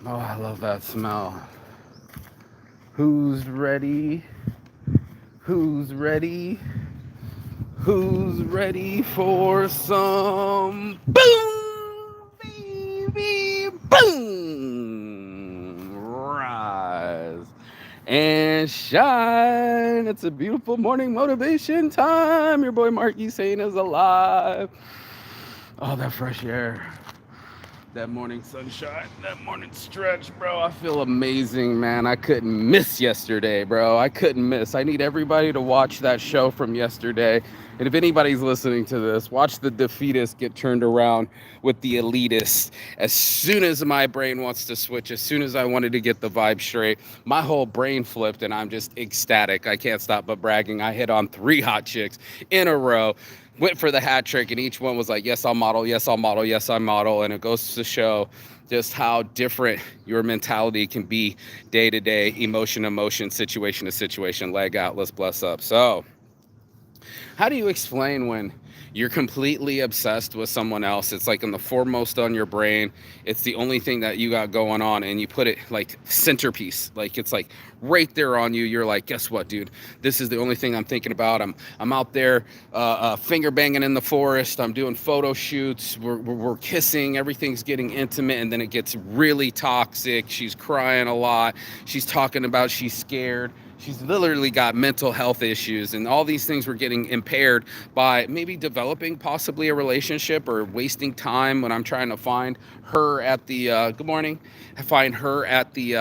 Oh, I love that smell. Who's ready? Who's ready? Who's ready for some boom, baby, boom? Rise and shine. It's a beautiful morning motivation time. Your boy Marky Sane is alive. Oh, that fresh air. That morning sunshine, that morning stretch, bro. I feel amazing, man. I couldn't miss yesterday, bro. I couldn't miss. I need everybody to watch that show from yesterday. And if anybody's listening to this, watch the defeatist get turned around with the elitist. As soon as my brain wants to switch, as soon as I wanted to get the vibe straight, my whole brain flipped and I'm just ecstatic. I can't stop but bragging. I hit on 3 hot chicks in a row, went for the hat trick, and each one was like, yes, I'll model, yes, I'll model, yes, I model. And it goes to show just how different your mentality can be day to day, emotion to emotion, situation to situation, leg out, let's bless up. So how do you explain when you're completely obsessed with someone else? It's like in the foremost on your brain. It's the only thing that you got going on, and you put it like centerpiece. Like it's like right there on you. You're like, guess what, dude? This is the only thing I'm thinking about. I'm out there finger banging in the forest. I'm doing photo shoots. We're kissing. Everything's getting intimate, and then it gets really toxic. She's crying a lot. She's talking about she's scared. She's literally got mental health issues, and all these things were getting impaired by maybe developing possibly a relationship or wasting time when I'm trying to find her at the good morning. I find her at the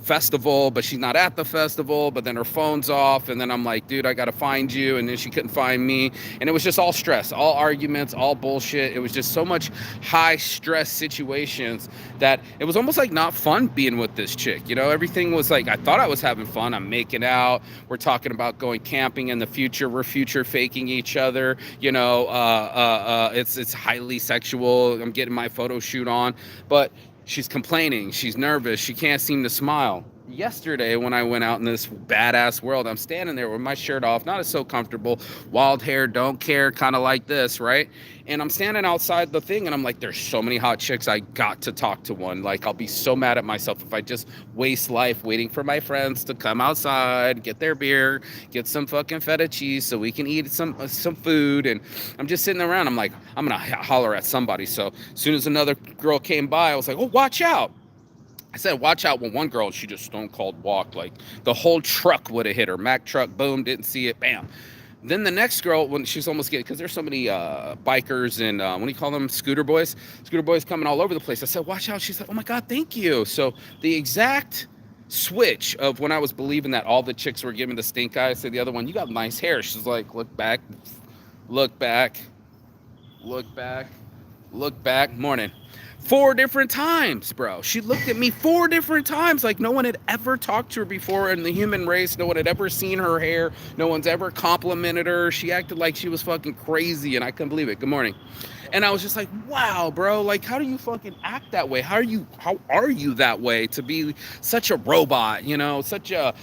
festival, but she's not at the festival, but then her phone's off, and then I'm like, dude, I got to find you, and then she couldn't find me, and it was just all stress, all arguments, all bullshit. It was just so much high stress situations that it was almost like not fun being with this chick. You know, everything was like, I thought I was having fun. I'm making out. We're talking about going camping in the future. We're future faking each other. You know, it's highly sexual. I'm getting my photo shoot on, but she's complaining. She's nervous. She can't seem to smile. Yesterday, when I went out in this badass world, I'm standing there with my shirt off, not so comfortable, wild hair, don't care, kind of like this, right? And I'm standing outside the thing, and I'm like, there's so many hot chicks. I got to talk to one. Like, I'll be so mad at myself if I just waste life waiting for my friends to come outside, get their beer, get some fucking feta cheese so we can eat some food. And I'm just sitting around. I'm like, I'm gonna holler at somebody. So as soon as another girl came by, I was like, oh, watch out. I said, watch out. When one girl, she just stone cold walked. Like the whole truck would have hit her. Mack truck, boom, didn't see it, bam. Then the next girl, when she's almost getting, because there's so many bikers and what do you call them? Scooter boys? Scooter boys coming all over the place. I said, watch out. She's like, oh my God, thank you. So the exact switch of when I was believing that all the chicks were giving the stink eye, I said, the other one, you got nice hair. She's like, look back, look back, look back, look back. Morning. 4 different times, bro. She looked at me 4 different times like no one had ever talked to her before in the human race. No one had ever seen her hair. No one's ever complimented her. She acted like she was fucking crazy, and I couldn't believe it. Good morning. And I was just like, wow, bro, like how do you fucking act that way? How are you that way to be such a robot, you know, such a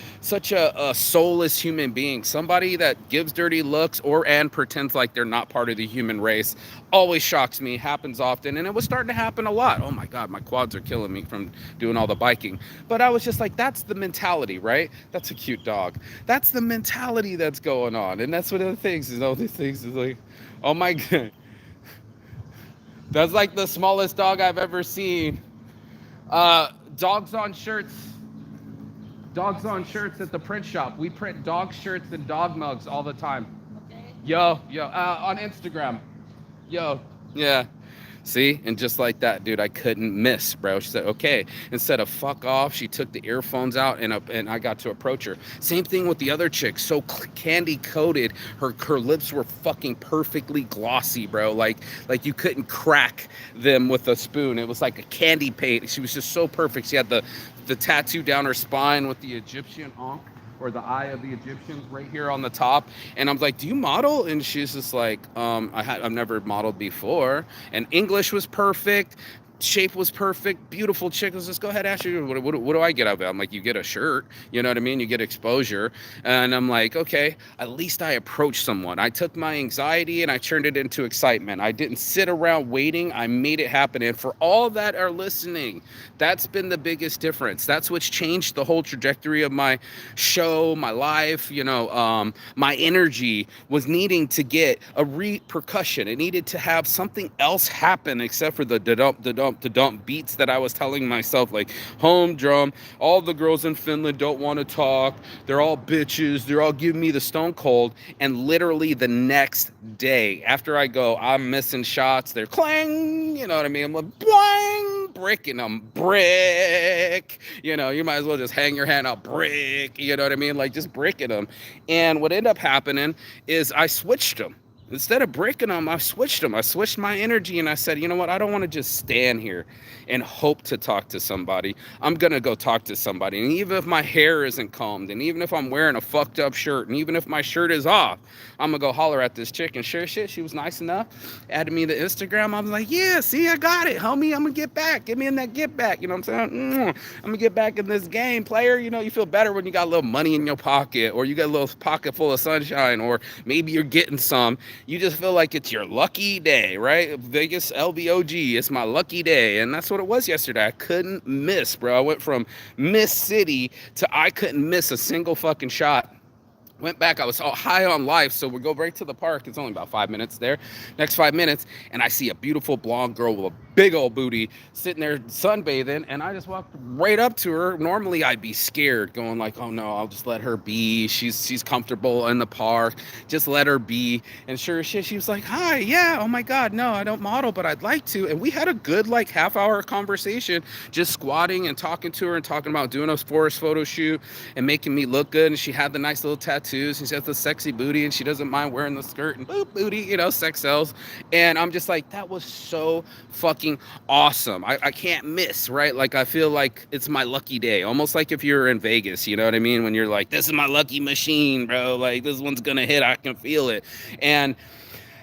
soulless human being, somebody that gives dirty looks and pretends like they're not part of the human race. Always shocks me, happens often, and it was starting to happen a lot. Oh my God, my quads are killing me from doing all the biking. But I was just like, that's the mentality, right? That's a cute dog. That's the mentality that's going on. And that's one of the things is all these things is like, oh my God. That's like the smallest dog I've ever seen. Dogs on shirts. Dogs on shirts at the print shop. We print dog shirts and dog mugs all the time. Okay. Yo, on Instagram. Yo, yeah. See? And just like that, dude, I couldn't miss, bro. She said, okay. Instead of fuck off, she took the earphones out and I got to approach her. Same thing with the other chick. So candy coated. Her lips were fucking perfectly glossy, bro. Like you couldn't crack them with a spoon. It was like a candy paint. She was just so perfect. She had the tattoo down her spine with the Egyptian ankh, or the eye of the Egyptians right here on the top. And I'm like, do you model? And she's just like, I've never modeled before. And English was perfect. shape was perfect, beautiful chick. Let's just go ahead and ask you, what do I get out of it? I'm like, you get a shirt, you know what I mean? You get exposure. And I'm like, okay, at least I approached someone. I took my anxiety and I turned it into excitement. I didn't sit around waiting. I made it happen. And for all that are listening, that's been the biggest difference. That's what's changed the whole trajectory of my show, my life. My energy was needing to get a repercussion. It needed to have something else happen except for the dump beats that I was telling myself, like home drum. All the girls in Finland don't want to talk. They're all bitches. They're all giving me the stone cold. And literally the next day after I go, I'm missing shots. They're clang. You know what I mean? I'm like, blang, bricking them, brick. You might as well just hang your hand out, brick. You know what I mean? Like just bricking them. And what ended up happening is I switched them. Instead of breaking them, I switched them. I switched my energy and I said, you know what? I don't want to just stand here and hope to talk to somebody. I'm going to go talk to somebody. And even if my hair isn't combed, and even if I'm wearing a fucked up shirt, and even if my shirt is off, I'm going to go holler at this chick and share shit. She was nice enough. Added me to Instagram. I was like, yeah, see, I got it, homie. I'm going to get back. Get me in that get back. You know what I'm saying? I'm going to get back in this game, player. You feel better when you got a little money in your pocket, or you got a little pocket full of sunshine, or maybe you're getting some. You just feel like it's your lucky day, right? Vegas LBOG, it's my lucky day. And that's what it was yesterday. I couldn't miss, bro. I went from Miss City to I couldn't miss a single fucking shot. Went back, I was all high on life, so we go right to the park. It's only about 5 minutes there. Next 5 minutes, and I see a beautiful blonde girl with a big old booty sitting there sunbathing, and I just walked right up to her. Normally, I'd be scared, going like, oh no, I'll just let her be. She's comfortable in the park. Just let her be. And sure as shit, she was like, hi, yeah, oh my God, no, I don't model, but I'd like to. And we had a good like half-hour conversation, just squatting and talking to her and talking about doing a forest photo shoot and making me look good. And she had the nice little tattoo. And she has the sexy booty and she doesn't mind wearing the skirt and boop booty, sex sells. And I'm just like, that was so fucking awesome. I can't miss, right? Like, I feel like it's my lucky day. Almost like if you're in Vegas, you know what I mean? When you're like, this is my lucky machine, bro. Like, this one's gonna hit. I can feel it. And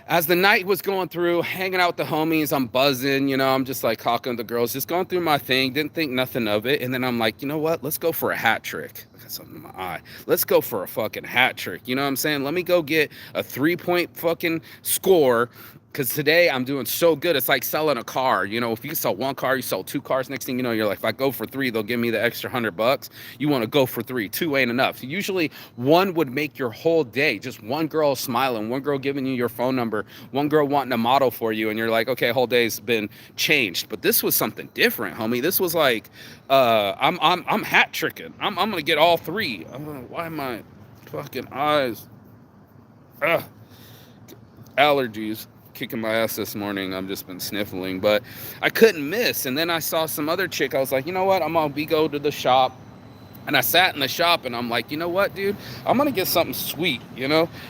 as the night was going through, hanging out with the homies, I'm buzzing, I'm just like talking to the girls, just going through my thing, didn't think nothing of it. And then I'm like, you know what? Let's go for a hat trick. I got something in my eye. Let's go for a fucking hat trick. You know what I'm saying? Let me go get a 3-point fucking score. Because today I'm doing so good. It's like selling a car. If you sell one car, you sell 2 cars. Next thing you know, you're like, if I go for 3, they'll give me the extra $100. You want to go for 3. 2 ain't enough. Usually one would make your whole day. Just one girl smiling, one girl giving you your phone number, one girl wanting a model for you. And you're like, okay, whole day's been changed. But this was something different, homie. This was like, I'm hat tricking. I'm going to get all 3. Why am I fucking eyes? Allergies. Kicking my ass this morning. I've just been sniffling, but I couldn't miss. And then I saw some other chick. I was like, you know what? I'm gonna go to the shop. And I sat in the shop and I'm like, you know what, dude? I'm gonna get something sweet.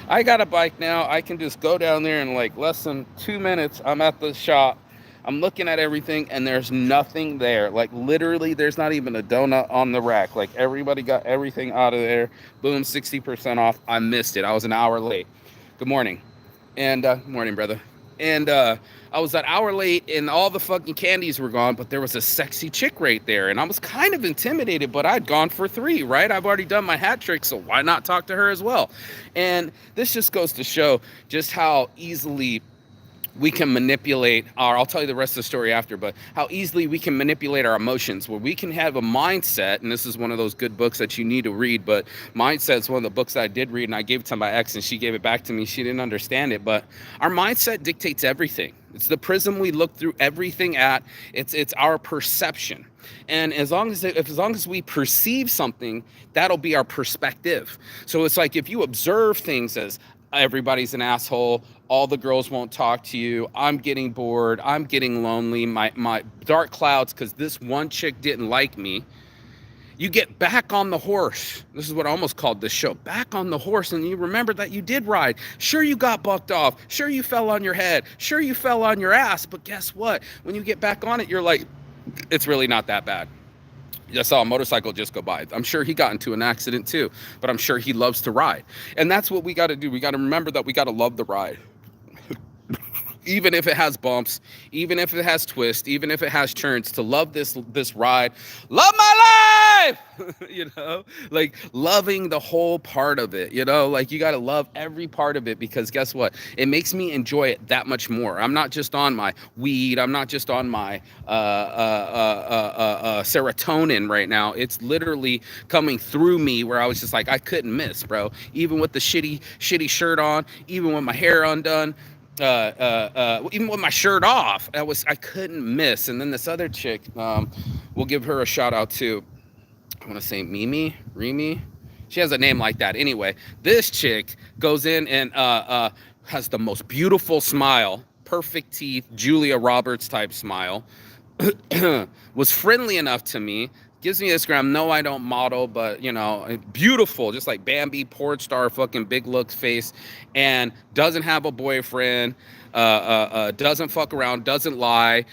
I got a bike now. I can just go down there in like less than 2 minutes. I'm at the shop. I'm looking at everything and there's nothing there. Like literally there's not even a donut on the rack. Like everybody got everything out of there. Boom, 60% off. I missed it. I was an hour late. Good morning. And morning, brother. And I was an hour late and all the fucking candies were gone, but there was a sexy chick right there. And I was kind of intimidated, but I'd gone for 3, right? I've already done my hat trick, so why not talk to her as well? And this just goes to show just how easily we can manipulate I'll tell you the rest of the story after, but how easily we can manipulate our emotions, where we can have a mindset. And this is one of those good books that you need to read, but Mindset's one of the books that I did read, and I gave it to my ex and she gave it back to me. She didn't understand it, but our mindset dictates everything. It's the prism we look through everything at. It's our perception. And as long as we perceive something, that'll be our perspective. So it's like if you observe things as everybody's an asshole, all the girls won't talk to you, I'm getting bored, I'm getting lonely, my dark clouds because this one chick didn't like me, you get back on the horse. This is what I almost called this show, back on the horse, and you remember that you did ride. Sure, you got bucked off. Sure, you fell on your head. Sure, you fell on your ass. But guess what? When you get back on it, you're like, it's really not that bad. I saw a motorcycle just go by. I'm sure he got into an accident too, but I'm sure he loves to ride. And that's what we got to do. We got to remember that we got to love the ride. even if it has bumps, even if it has twists, even if it has turns, to love this ride, love my life, like loving the whole part of it, like you got to love every part of it, because guess what? It makes me enjoy it that much more. I'm not just on my weed. I'm not just on my serotonin right now. It's literally coming through me, where I was just like, I couldn't miss, bro. Even with the shitty shirt on, even with my hair undone, even with my shirt off, I couldn't miss. And then this other chick, we'll give her a shout out too. I want to say Remy. She has a name like that. Anyway, this chick goes in and has the most beautiful smile, perfect teeth, Julia Roberts type smile. Was friendly enough to me, gives me Instagram. No, I don't model, but beautiful, just like Bambi, porn star, fucking big looks face, and doesn't have a boyfriend, doesn't fuck around, doesn't lie,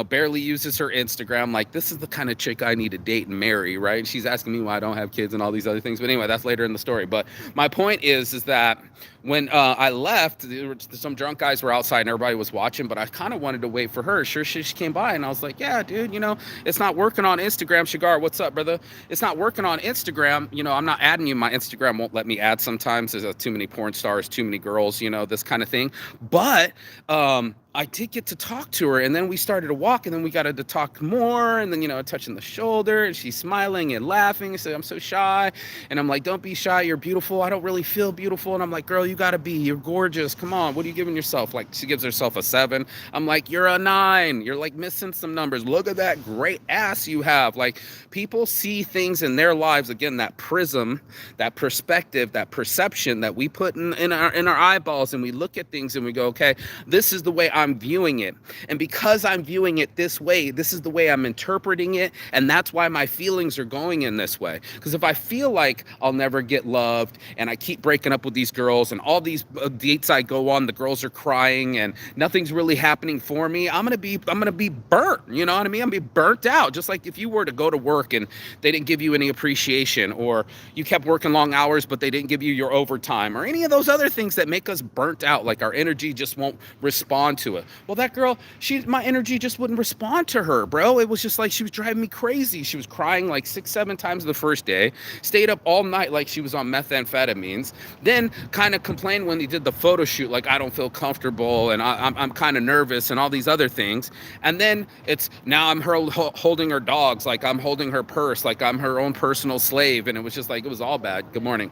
barely uses her Instagram. Like, this is the kind of chick I need to date and marry, right? She's asking me why I don't have kids and all these other things, but anyway, that's later in the story. But my point is that when I left, some drunk guys were outside and everybody was watching, but I kind of wanted to wait for her. Sure, she came by and I was like, yeah, dude, it's not working on Instagram. Shigar, what's up, brother? It's not working on Instagram. I'm not adding you. My Instagram won't let me add sometimes. There's too many porn stars, too many girls, this kind of thing. But I did get to talk to her, and then we started to walk, and then we got to talk more, and then, touching the shoulder, and she's smiling and laughing and said, I'm so shy. And I'm like, don't be shy. You're beautiful. I don't really feel beautiful. And I'm like, girl, you got to be. You're gorgeous. Come on. What are you giving yourself? Like, she gives herself a 7. I'm like, you're a 9. You're like missing some numbers. Look at that great ass you have. Like, people see things in their lives, again, that prism, that perspective, that perception that we put in our eyeballs, and we look at things and we go, okay, this is the way I'm viewing it. And because I'm viewing it this way, this is the way I'm interpreting it. And that's why my feelings are going in this way. Because if I feel like I'll never get loved, and I keep breaking up with these girls, and all these dates I go on, the girls are crying and nothing's really happening for me, I'm gonna be burnt. You know what I mean? I'm gonna be burnt out. Just like if you were to go to work and they didn't give you any appreciation, or you kept working long hours but they didn't give you your overtime, or any of those other things that make us burnt out, like our energy just won't respond to it. Well, that girl, my energy just wouldn't respond to her, bro. It was just like she was driving me crazy. She was crying like 6-7 times the first day, stayed up all night like she was on methamphetamines, then kind of complained when they did the photo shoot, like, I don't feel comfortable, and I'm kind of nervous, and all these other things. And then now I'm holding her dogs, like I'm holding her purse, like I'm her own personal slave. And it was just like, it was all bad. Good morning.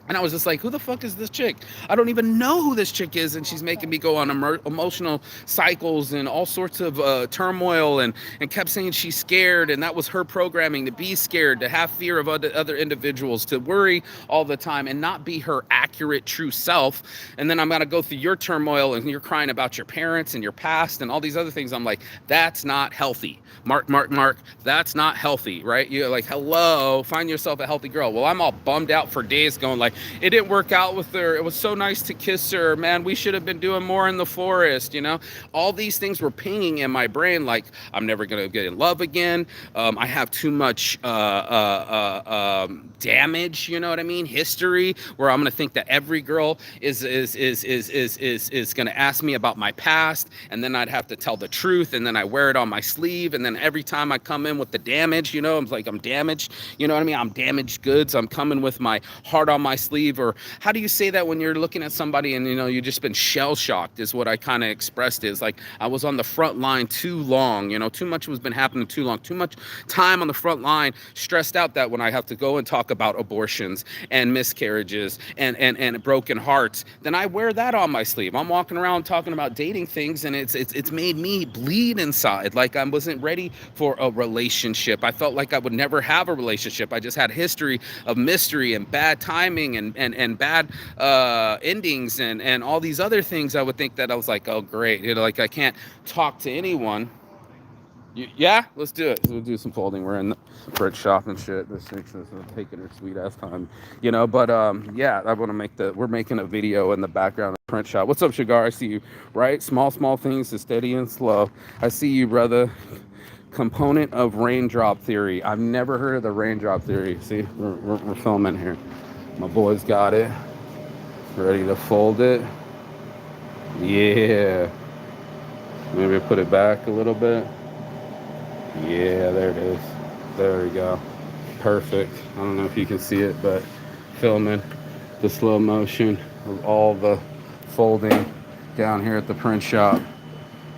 And I was just like, who the fuck is this chick? I don't even know who this chick is. And she's making me go on emotional cycles and all sorts of turmoil, and kept saying she's scared. And that was her programming, to be scared, to have fear of other individuals, to worry all the time and not be her accurate, true self. And then I'm going to go through your turmoil, and you're crying about your parents and your past and all these other things. I'm like, that's not healthy. Mark, that's not healthy, right? You're like, hello, find yourself a healthy girl. Well, I'm all bummed out for days going like, it didn't work out with her. It was so nice to kiss her. Man, we should have been doing more in the forest, All these things were pinging in my brain like, I'm never going to get in love again. I have too much damage, you know what I mean? History, where I'm going to think that every girl is going to ask me about my past, and then I'd have to tell the truth, and then I wear it on my sleeve, and then every time I come in with the damage, I'm like, I'm damaged, you know what I mean? I'm damaged goods. I'm coming with my heart on my sleeve. Or how do you say that when you're looking at somebody and you've just been shell shocked, is what I kind of expressed. Is like, I was on the front line too long, too much has been happening too long, too much time on the front line, stressed out, that when I have to go and talk about abortions and miscarriages and broken hearts, then I wear that on my sleeve. I'm walking around talking about dating things, and it's made me bleed inside. Like, I wasn't ready for a relationship. I felt like I would never have a relationship. I just had history of mystery and bad timing and bad endings and all these other things. I would think that I was like, oh great, like I can't talk to anyone. Yeah, let's do it. We'll do some folding. We're in the print shop and shit. This thing's taking her sweet ass time, But yeah, I want to we're making a video in the background of the print shop. What's up, Shigar? I see you. Right, small things is steady and slow. I see you, brother. Component of raindrop theory. I've never heard of the raindrop theory. See, we're filming here. My boys got it. Ready to fold it. Yeah. Maybe put it back a little bit. Yeah, there it is. There we go. Perfect. I don't know if you can see it, but filming the slow motion of all the folding down here at the print shop.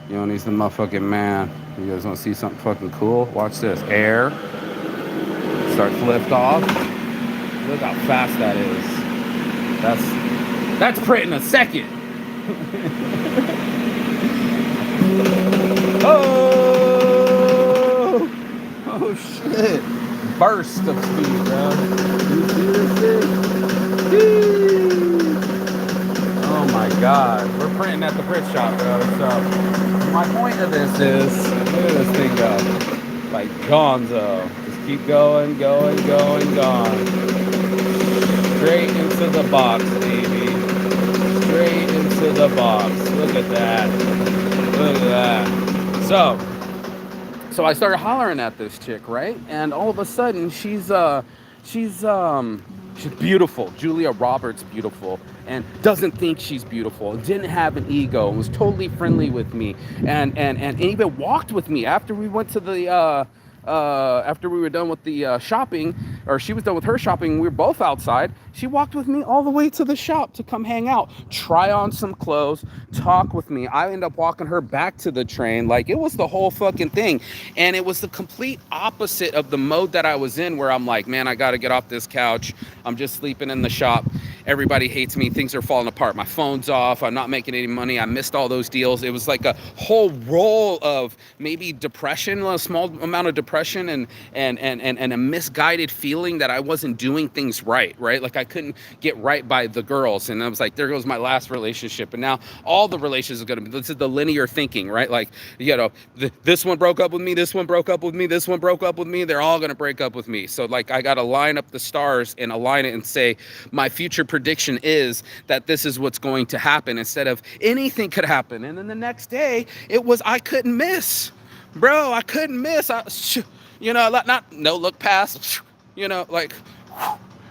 Yoni's the motherfucking man. You guys want to see something fucking cool? Watch this. Air. Starts to lift off. Look how fast that is. That's print in a second. Oh! Oh shit. Burst of speed, bro. You see this thing? Oh my god. We're printing at the print shop, bro. So my point of this is, look at this thing go. Like gonzo. Just keep going, going, going, gone. Straight into the box, baby. Straight into the box. Look at that. Look at that. So I started hollering at this chick, right? And all of a sudden, she's beautiful. Julia Roberts, beautiful, and doesn't think she's beautiful. Didn't have an ego. And was totally friendly with me, and even walked with me after we went to the. After we were done with the shopping, or she was done with her shopping, we were both outside. She walked with me all the way to the shop to come hang out, try on some clothes, talk with me. I ended up walking her back to the train. Like, it was the whole fucking thing. And it was the complete opposite of the mode that I was in, where I'm like, man, I got to get off this couch. I'm just sleeping in the shop. Everybody hates me. Things are falling apart. My phone's off. I'm not making any money. I missed all those deals. It was like a whole roll of maybe depression, a small amount of depression, and a misguided feeling that I wasn't doing things right? Like I couldn't get right by the girls. And I was like, there goes my last relationship. And now all the relationships are going to be, this is the linear thinking, right? Like, you know, this one broke up with me. This one broke up with me. This one broke up with me. They're all going to break up with me. So like, I got to line up the stars and align it and say, my future prediction is that this is what's going to happen, instead of anything could happen. And then the next day it was, I couldn't miss, bro. I couldn't miss. Not no look pass, like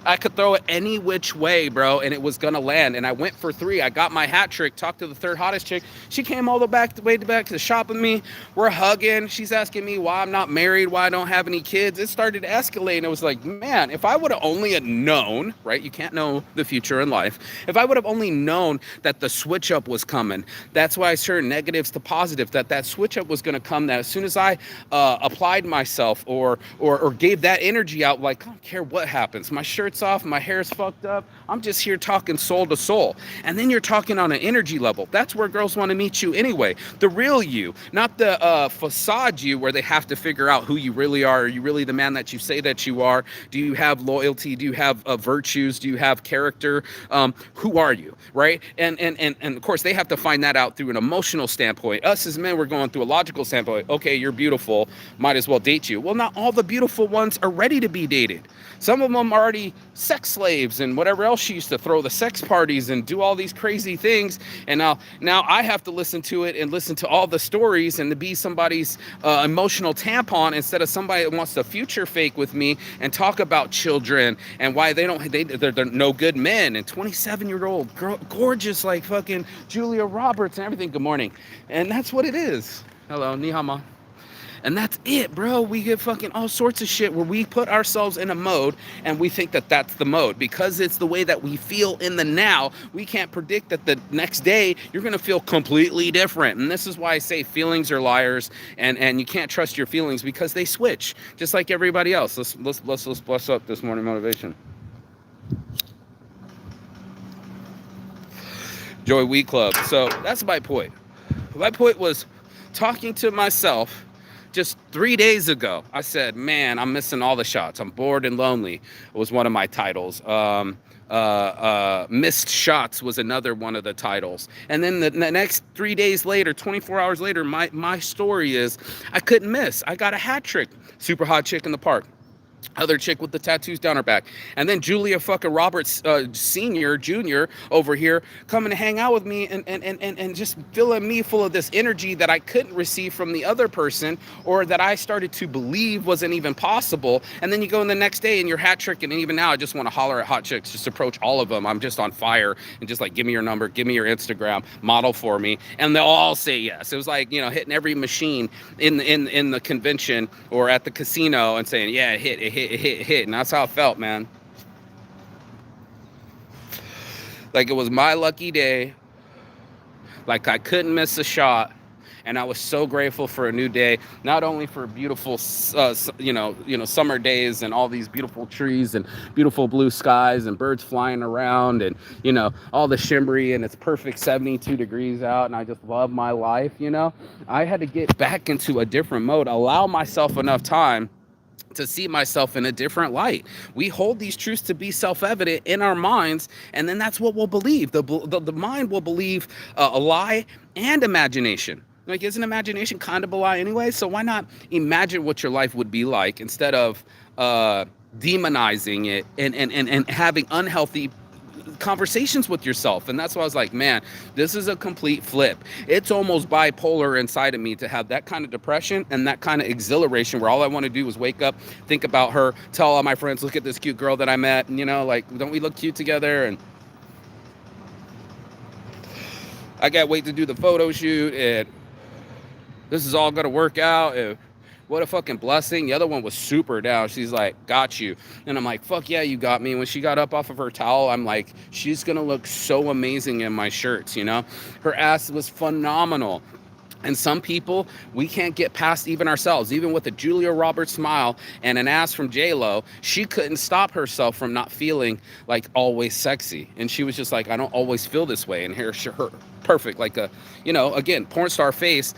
I could throw it any which way, bro, and it was gonna land. And I went for three. I got my hat trick. Talked to the third hottest chick. She came all the way back to the shop with me. We're hugging. She's asking me why I'm not married, why I don't have any kids. It started to escalate, and it was like, man, if I would have only had known, right? You can't know the future in life. If I would have only known that the switch up was coming, that's why I turned negatives to positive. That switch up was gonna come. That as soon as I applied myself or gave that energy out, like, I don't care what happens. My shirt's off, my hair's fucked up. I'm just here talking soul to soul. And then you're talking on an energy level. That's where girls want to meet you anyway. The real you, not the facade you, where they have to figure out who you really are. Are you really the man that you say that you are? Do you have loyalty? Do you have virtues? Do you have character? Who are you, right? And of course, they have to find that out through an emotional standpoint. Us as men, we're going through a logical standpoint. Okay, you're beautiful. Might as well date you. Well, not all the beautiful ones are ready to be dated. Some of them are already sex slaves and whatever else. She used to throw the sex parties and do all these crazy things. And now I have to listen to it and listen to all the stories and to be somebody's emotional tampon, instead of somebody that wants to future fake with me and talk about children and why they're no good men. And 27-year-old girl, gorgeous like fucking Julia Roberts and everything. Good morning. And that's what it is. Hello, ni hao ma. And that's it, bro. We get fucking all sorts of shit where we put ourselves in a mode and we think that that's the mode. Because it's the way that we feel in the now, we can't predict that the next day you're going to feel completely different. And this is why I say feelings are liars, and you can't trust your feelings because they switch just like everybody else. Let's bless up this morning motivation. Joy Weed Club. So that's my point. My point was talking to myself. Just 3 days ago, I said, man, I'm missing all the shots. I'm bored and lonely was one of my titles. Missed shots was another one of the titles. And then the next 3 days later, 24 hours later, my story is I couldn't miss. I got a hat trick. Super hot chick in the park. Other chick with the tattoos down her back. And then Julia fucking Roberts, senior, junior over here coming to hang out with me and just filling me full of this energy that I couldn't receive from the other person, or that I started to believe wasn't even possible. And then you go in the next day and you're hat tricking. And even now I just want to holler at hot chicks, just approach all of them. I'm just on fire and just like, give me your number, give me your Instagram, model for me. And they'll all say yes. It was like, hitting every machine in the convention or at the casino and saying, yeah, hit. And that's how it felt, man. Like it was my lucky day. Like I couldn't miss a shot. And I was so grateful for a new day, not only for beautiful, summer days and all these beautiful trees and beautiful blue skies and birds flying around and, all the shimmery, and it's perfect 72 degrees out. And I just love my life. I had to get back into a different mode, allow myself enough time to see myself in a different light. We hold these truths to be self-evident in our minds, and then that's what we'll believe. The mind will believe a lie and imagination. Like, isn't imagination kind of a lie anyway? So why not imagine what your life would be like instead of demonizing it and having unhealthy conversations with yourself? And that's why I was like, man, this is a complete flip. It's almost bipolar inside of me to have that kind of depression and that kind of exhilaration where all I want to do is wake up, think about her, tell all my friends, look at this cute girl that I met, and don't we look cute together? And I can't wait to do the photo shoot, and this is all gonna work out. And what a fucking blessing. The other one was super down. She's like, got you. And I'm like, fuck yeah, you got me. When she got up off of her towel, I'm like, she's gonna look so amazing in my shirts, Her ass was phenomenal. And some people, we can't get past even ourselves. Even with a Julia Roberts smile and an ass from J-Lo, she couldn't stop herself from not feeling like always sexy. And she was just like, I don't always feel this way. And here's her perfect, like a, again, porn star face,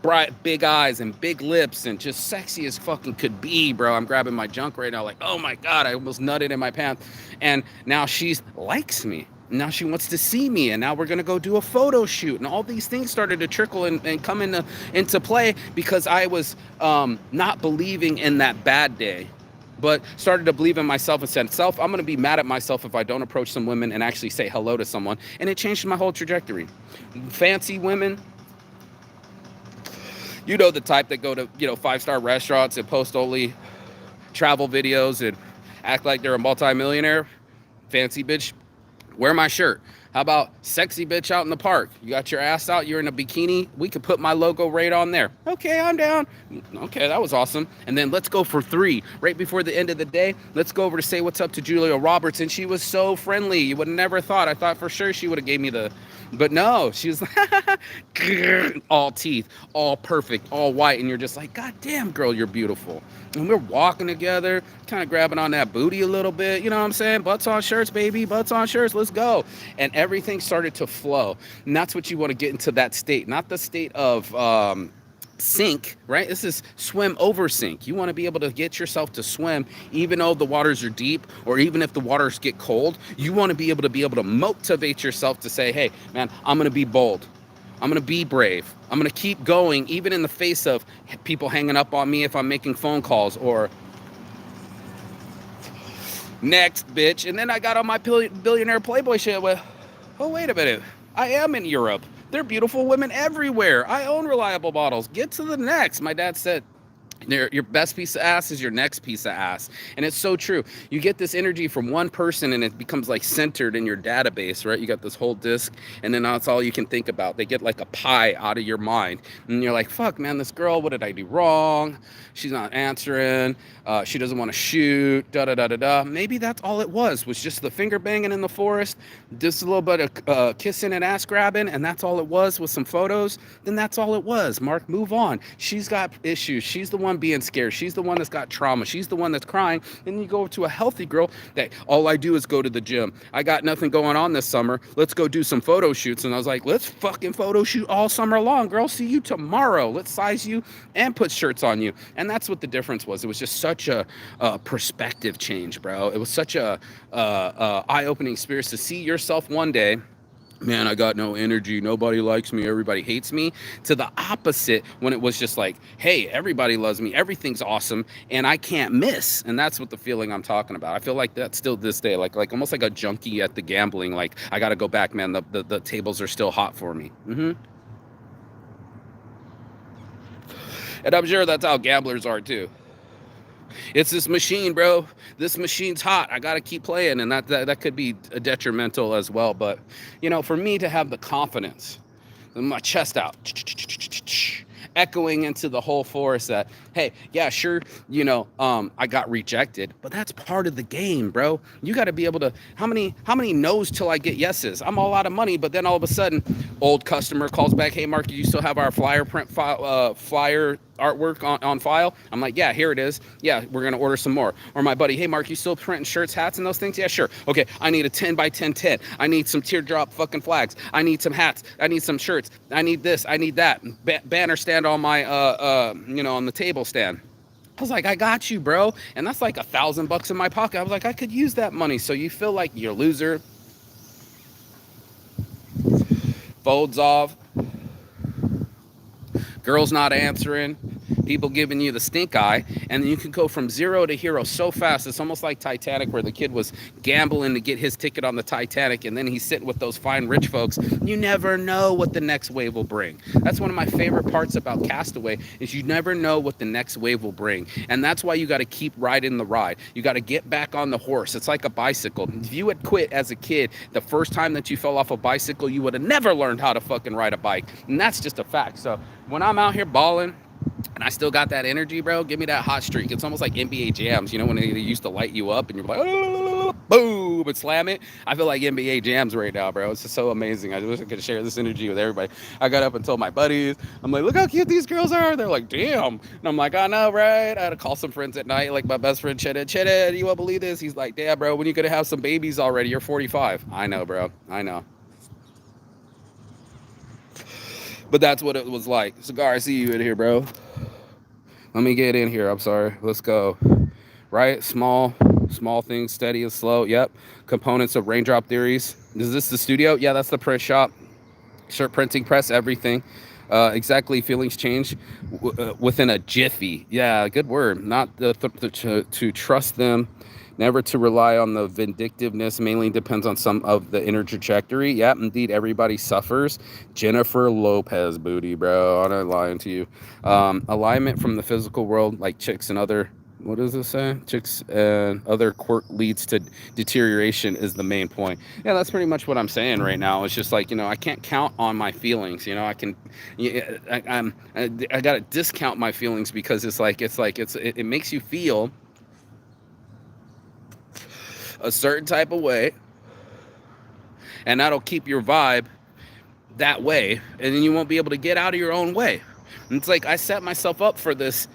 bright, big eyes and big lips and just sexy as fucking could be, bro. I'm grabbing my junk right now like, oh my God, I almost nutted in my pants. And now she likes me. Now she wants to see me, and now we're gonna go do a photo shoot, and all these things started to trickle and come into play because I was not believing in that bad day, but started to believe in myself and said, I'm gonna be mad at myself if I don't approach some women and actually say hello to someone, and it changed my whole trajectory. Fancy women, the type that go to 5-star restaurants and post only travel videos and act like they're a multimillionaire. Fancy bitch, wear my shirt. How about sexy bitch out in the park? You got your ass out, you're in a bikini. We could put my logo right on there. Okay, I'm down. Okay, that was awesome. And then let's go for 3. Right before the end of the day, let's go over to say what's up to Julia Roberts. And she was so friendly. You would have never thought. I thought for sure she would have gave me but no, she was all teeth, all perfect, all white. And you're just like, God damn, girl, you're beautiful. And we're walking together, kind of grabbing on that booty a little bit. You know what I'm saying? Butts on shirts, baby. Butts on shirts. Let's go. And everything started to flow. And that's what you want to get into, that state. Not the state of sink, right? This is swim over sink. You want to be able to get yourself to swim even though the waters are deep, or even if the waters get cold. You want to be able to motivate yourself to say, hey, man, I'm going to be bold. I'm going to be brave. I'm going to keep going, even in the face of people hanging up on me if I'm making phone calls, or next, bitch. And then I got on my billionaire Playboy shit with, oh, wait a minute. I am in Europe. There are beautiful women everywhere. I own reliable bottles. Get to the next. My dad said, your best piece of ass is your next piece of ass. And it's so true. You get this energy from one person and it becomes like centered in your database, right? You got this whole disk, and then that's all you can think about. They get like a pie out of your mind. And you're like, fuck, man, this girl, what did I do wrong? She's not answering. She doesn't want to shoot. Da-da-da-da-da. Maybe that's all it was just the finger banging in the forest, just a little bit of kissing and ass grabbing, and that's all it was with some photos. Then that's all it was. Mark, move on. She's got issues. She's the one being scared. She's the one that's got trauma. She's the one that's crying. And you go to a healthy girl that all I do is go to the gym. I got nothing going on this summer. Let's go do some photo shoots. And I was like, let's fucking photo shoot all summer long, girl. See you tomorrow. Let's size you and put shirts on you. And that's what the difference was. It was just such a perspective change, bro. It was such a eye-opening experience to see yourself one day man, I got no energy. Nobody likes me. Everybody hates me. To the opposite when it was just like, hey, everybody loves me. Everything's awesome. And I can't miss. And that's what the feeling I'm talking about. I feel like that's still this day, like almost like a junkie at the gambling. Like, I got to go back, man. The tables are still hot for me. And I'm sure that's how gamblers are too. It's this machine, bro. This machine's hot. I got to keep playing. And that could be detrimental as well. But, for me to have the confidence, my chest out, echoing into the whole forest that, hey, yeah, sure, I got rejected, but that's part of the game, bro. You got to be able to, how many no's till I get yeses? I'm all out of money, but then all of a sudden, old customer calls back, hey, Mark, do you still have our flyer artwork on file? I'm like, yeah, here it is. Yeah, we're going to order some more. Or my buddy, hey, Mark, you still printing shirts, hats, and those things? Yeah, sure. Okay, I need a 10 by 10 tent. I need some teardrop fucking flags. I need some hats. I need some shirts. I need this. I need that. Banner stand on my, on the table stand. I was like, I got you, bro. And that's like $1,000 in my pocket. I was like, I could use that money. So you feel like you're a loser. Folds off. Girls not answering, people giving you the stink eye, and then you can go from zero to hero so fast. It's almost like Titanic, where the kid was gambling to get his ticket on the Titanic, and then he's sitting with those fine rich folks. You never know what the next wave will bring. That's one of my favorite parts about Castaway, is you never know what the next wave will bring. And that's why you got to keep riding the ride. You got to get back on the horse. It's like a bicycle. If you had quit as a kid the first time that you fell off a bicycle, you would have never learned how to fucking ride a bike. And that's just a fact. So when I'm out here balling and I still got that energy, bro, give me that hot streak. It's almost like NBA jams, when they used to light you up and you're like, oh, boom, and slam it. I feel like NBA jams right now, bro. It's just so amazing. I wish I could share this energy with everybody. I got up and told my buddies, I'm like, look how cute these girls are. They're like, damn. And I'm like, I know, right? I had to call some friends at night, like my best friend, Cheddar, you won't believe this? He's like, damn, bro, when you gonna have some babies already? You're 45. I know, bro. I know. But that's what it was like. Cigar, I see you in here, bro. Let me get in here. I'm sorry. Let's go. Right? Small things, steady and slow. Yep. Components of raindrop theories. Is this the studio? Yeah, that's the print shop. Shirt printing press, everything. Exactly. Feelings change within a jiffy. Yeah, good word. Not to trust them. Never to rely on the vindictiveness, mainly depends on some of the inner trajectory. Yeah, indeed, everybody suffers. Jennifer Lopez booty, bro. I'm not lying to you. Alignment from the physical world, like chicks and other, what does it say? Chicks and other quirk leads to deterioration is the main point. Yeah, that's pretty much what I'm saying right now. It's just like, I can't count on my feelings. I can, I gotta discount my feelings because it makes you feel a certain type of way, and that'll keep your vibe that way, and then you won't be able to get out of your own way. And it's like I set myself up for this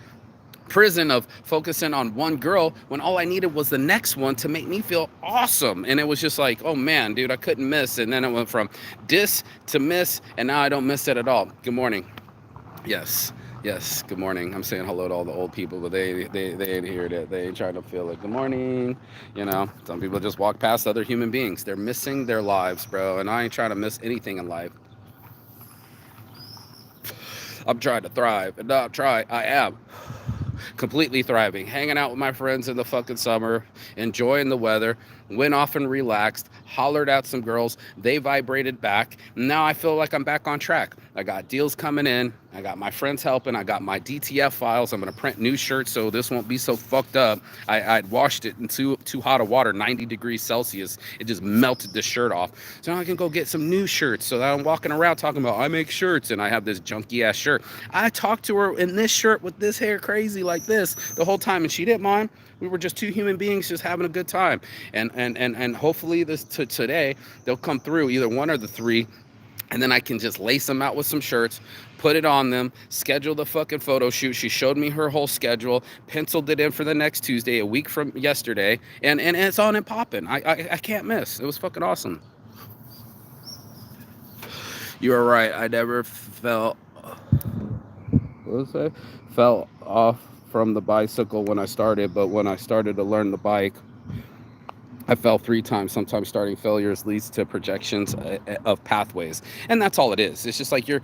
prison of focusing on one girl when all I needed was the next one to make me feel awesome. And it was just like, oh man, dude, I couldn't miss. And then it went from dis to miss, and now I don't miss it at all. Good morning. Yes, good morning. I'm saying hello to all the old people, but they ain't hear that. They ain't trying to feel it. Good morning. Some people just walk past other human beings. They're missing their lives, bro. And I ain't trying to miss anything in life. I'm trying to thrive. And not try, I am completely thriving, hanging out with my friends in the fucking summer, enjoying the weather, went off and relaxed, hollered at some girls, they vibrated back, and now I feel like I'm back on track. I got deals coming in, I got my friends helping, I got my DTF files, I'm going to print new shirts so this won't be so fucked up. I'd washed it in too hot of water, 90 degrees Celsius, it just melted the shirt off. So now I can go get some new shirts so that I'm walking around talking about, I make shirts, and I have this junky ass shirt. I talked to her in this shirt with this hair crazy like this the whole time, and she didn't mind. We were just two human beings just having a good time. And hopefully today they'll come through, either one or the three, and then I can just lace them out with some shirts, put it on them, schedule the fucking photo shoot. She showed me her whole schedule, penciled it in for the next Tuesday, a week from yesterday, and it's on and popping. I can't miss. It was fucking awesome. You are right. I never felt off from the bicycle when I started, but when I started to learn the bike, I fell 3 times. Sometimes starting failures leads to projections of pathways, and that's all it is. It's just like you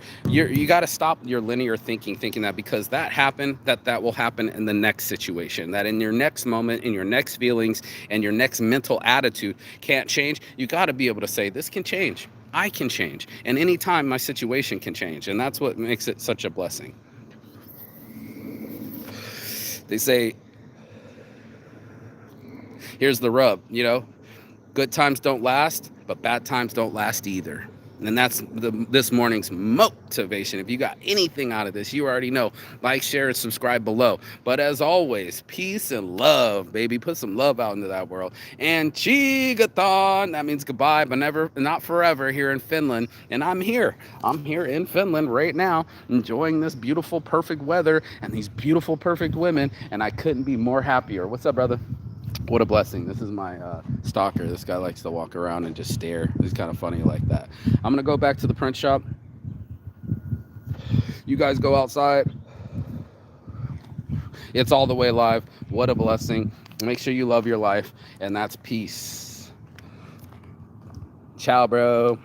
got to stop your linear thinking that because that happened, that will happen in the next situation. That in your next moment, in your next feelings, and your next mental attitude can't change. You got to be able to say this can change. I can change, and anytime my situation can change, and that's what makes it such a blessing. They say, here's the rub, good times don't last, but bad times don't last either. And that's this morning's motivation. If you got anything out of this, you already know. Like, share, and subscribe below. But as always, peace and love, baby. Put some love out into that world. And Chigathon, that means goodbye, but not forever here in Finland. And I'm here. I'm here in Finland right now, enjoying this beautiful, perfect weather and these beautiful, perfect women. And I couldn't be more happier. What's up, brother? What a blessing. This is my stalker. This guy likes to walk around and just stare. He's kind of funny like that. I'm going to go back to the print shop. You guys go outside. It's all the way live. What a blessing. Make sure you love your life. And that's peace. Ciao, bro.